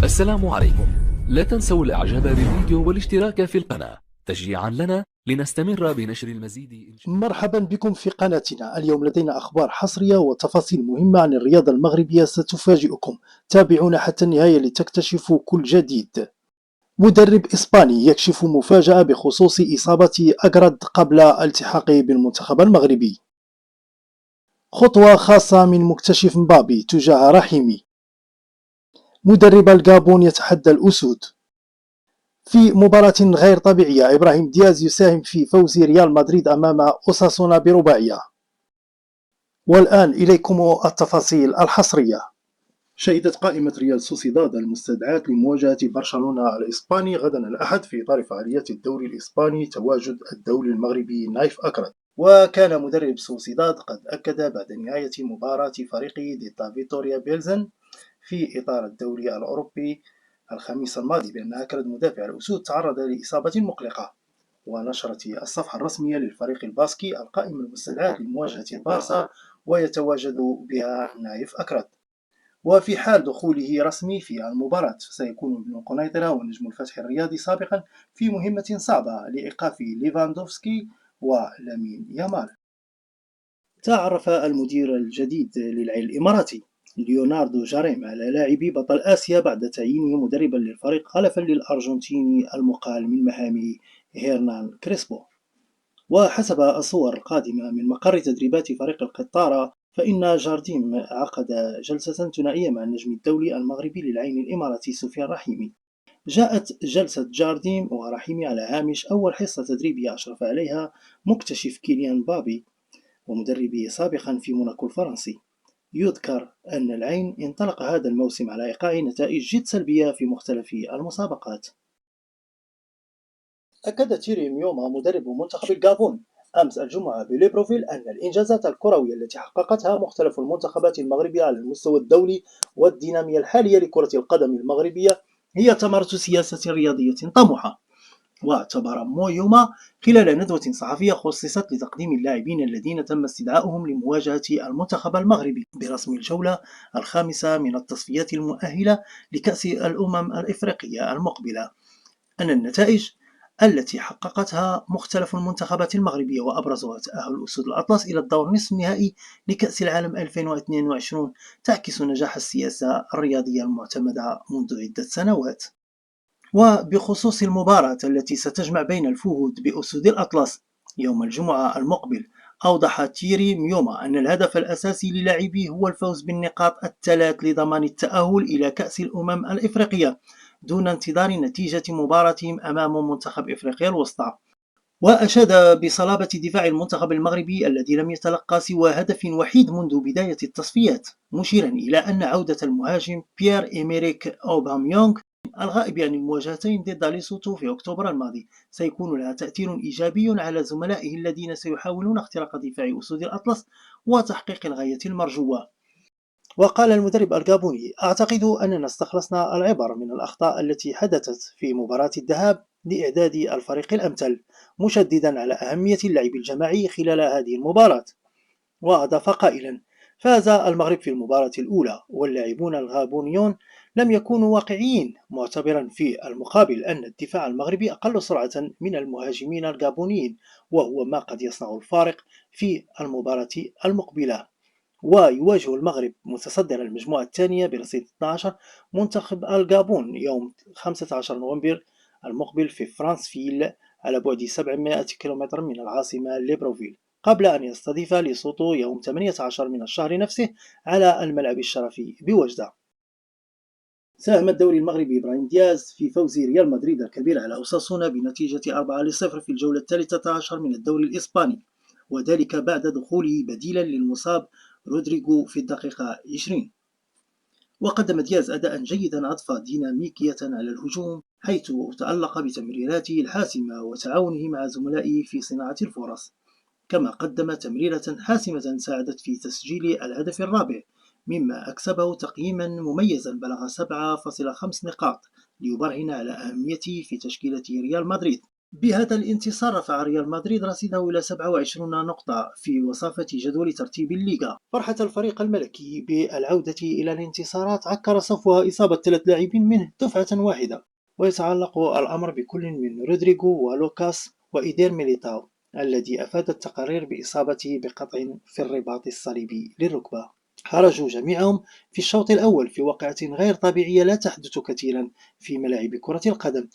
السلام عليكم. لا تنسوا الاعجاب بالفيديو والاشتراك في القناة تشجيعا لنا لنستمر بنشر المزيد إن شاء الله. مرحبا بكم في قناتنا. اليوم لدينا أخبار حصرية وتفاصيل مهمة عن الرياضة المغربية ستفاجئكم. تابعونا حتى النهاية لتكتشفوا كل جديد. مدرب إسباني يكشف مفاجأة بخصوص إصابة أجرد قبل التحاقه بالمنتخب المغربي. خطوة خاصة من مكتشف مبابي تجاه رحيمي. مدرب الجابون يتحدى الأسود. في مباراة غير طبيعية إبراهيم دياز يساهم في فوز ريال مدريد أمام أوساسونا برباعية. والآن إليكم التفاصيل الحصرية. شهدت قائمة ريال سوسيداد المستدعاة لمواجهة برشلونة الإسباني غدا الأحد في إطار فعاليات الدوري الإسباني تواجد الدولي المغربي نايف أكرد. وكان مدرب سوسيداد قد أكد بعد نهاية مباراة فريقه ضد فيتوريا بيلزن في إطار الدوري الأوروبي الخميس الماضي بأن أكرد مدافع الأسود تعرض لإصابة مقلقة. ونشرت الصفحة الرسمية للفريق الباسكي القائمة المستدعاة لمواجهة بارسا ويتواجد بها نايف أكرد. وفي حال دخوله رسمي في المباراة سيكون ابن قنيطرة ونجم الفتح الرياضي سابقا في مهمة صعبة لإيقاف ليفاندوفسكي ولامين يامال. تعرف المدير الجديد للعين الإماراتي ليوناردو جاريم على لاعبي بطل آسيا بعد تعيينه مدربا للفريق خلفا للأرجنتيني المقال من مهام هيرنان كريسبو. وحسب الصور القادمة من مقر تدريبات فريق القطارة فإن جارديم عقد جلسة ثنائية مع النجم الدولي المغربي للعين الإماراتي سفيان رحيمي. جاءت جلسة جارديم ورحيمي على هامش أول حصة تدريبية أشرف عليها مكتشف كيليان بابي ومدربه سابقا في موناكو الفرنسي. يذكر أن العين انطلق هذا الموسم على إيقاع نتائج جد سلبية في مختلف المسابقات. أكد تيري ميوما مدرب منتخب الجابون أمس الجمعة بليبروفيل أن الإنجازات الكروية التي حققتها مختلف المنتخبات المغربية على المستوى الدولي والدينامية الحالية لكرة القدم المغربية هي ثمرة سياسة رياضية طموحة. واعتبر ميوما خلال ندوة صحفية خصصت لتقديم اللاعبين الذين تم استدعائهم لمواجهة المنتخب المغربي برسم الجولة الخامسة من التصفيات المؤهلة لكأس الأمم الإفريقية المقبلة أن النتائج التي حققتها مختلف المنتخبات المغربية وأبرزها تأهل أسود الأطلس إلى الدور نصف النهائي لكأس العالم 2022 تعكس نجاح السياسة الرياضية المعتمدة منذ عدة سنوات. وبخصوص المباراة التي ستجمع بين الفهود بأسود الأطلس يوم الجمعة المقبل أوضح تيري ميوما أن الهدف الأساسي للاعبيه هو الفوز بالنقاط الثلاث لضمان التأهل إلى كأس الأمم الإفريقية دون انتظار نتيجة مباراتهم أمام منتخب إفريقيا الوسطى. وأشاد بصلابة دفاع المنتخب المغربي الذي لم يتلقى سوى هدف وحيد منذ بداية التصفيات مشيرا إلى أن عودة المهاجم بيير إيميريك أوباميونغ الغائب عن المواجهتين ضد ليسوتو في أكتوبر الماضي سيكون لها تأثير إيجابي على زملائه الذين سيحاولون اختراق دفاع أسود الأطلس وتحقيق الغاية المرجوة. وقال المدرب الجابوني: أعتقد أننا استخلصنا العبر من الأخطاء التي حدثت في مباراة الذهاب لإعداد الفريق الأمثل، مشددا على أهمية اللعب الجماعي خلال هذه المباراة. وأضاف قائلا: فاز المغرب في المباراة الأولى واللاعبون الغابونيون لم يكونوا واقعيين، معتبرا في المقابل أن الدفاع المغربي أقل سرعة من المهاجمين الغابونيين، وهو ما قد يصنع الفارق في المباراة المقبلة. ويواجه المغرب متصدر المجموعة الثانية برصيد 12 منتخب الغابون يوم 15 نوفمبر المقبل في فرانسفيل على بعد 700 كيلومتر من العاصمة ليبروفيل، قبل أن يستضيف ليسوتو يوم 18 من الشهر نفسه على الملعب الشرفي بوجدة. ساهم الدوري المغربي إبراهيم دياز في فوز ريال مدريد الكبير على أوساسونا بنتيجة 4-0 في الجولة 13 من الدوري الإسباني، وذلك بعد دخوله بديلا للمصاب رودريغو في الدقيقة 20. وقدم دياز أداء جيدا أضفى ديناميكية على الهجوم حيث تألق بتمريراته الحاسمة وتعاونه مع زملائه في صناعة الفرص، كما قدم تمريرة حاسمة ساعدت في تسجيل الهدف الرابع، مما أكسبه تقييما مميزا بلغ 7.5 نقاط ليبرهن على أهميته في تشكيلة ريال مدريد. بهذا الانتصار رفع ريال مدريد رصيده إلى 27 نقطة في وصافة جدول ترتيب الليغا. فرحة الفريق الملكي بالعودة إلى الانتصارات عكر صفوها إصابة 3 لاعبين منه دفعة واحدة، ويتعلق الأمر بكل من رودريغو ولوكاس وإيدير ميليتاو الذي أفادت التقارير بإصابته بقطع في الرباط الصليبي للركبة. خرجوا جميعهم في الشوط الأول في واقعة غير طبيعية لا تحدث كثيرا في ملاعب كرة القدم،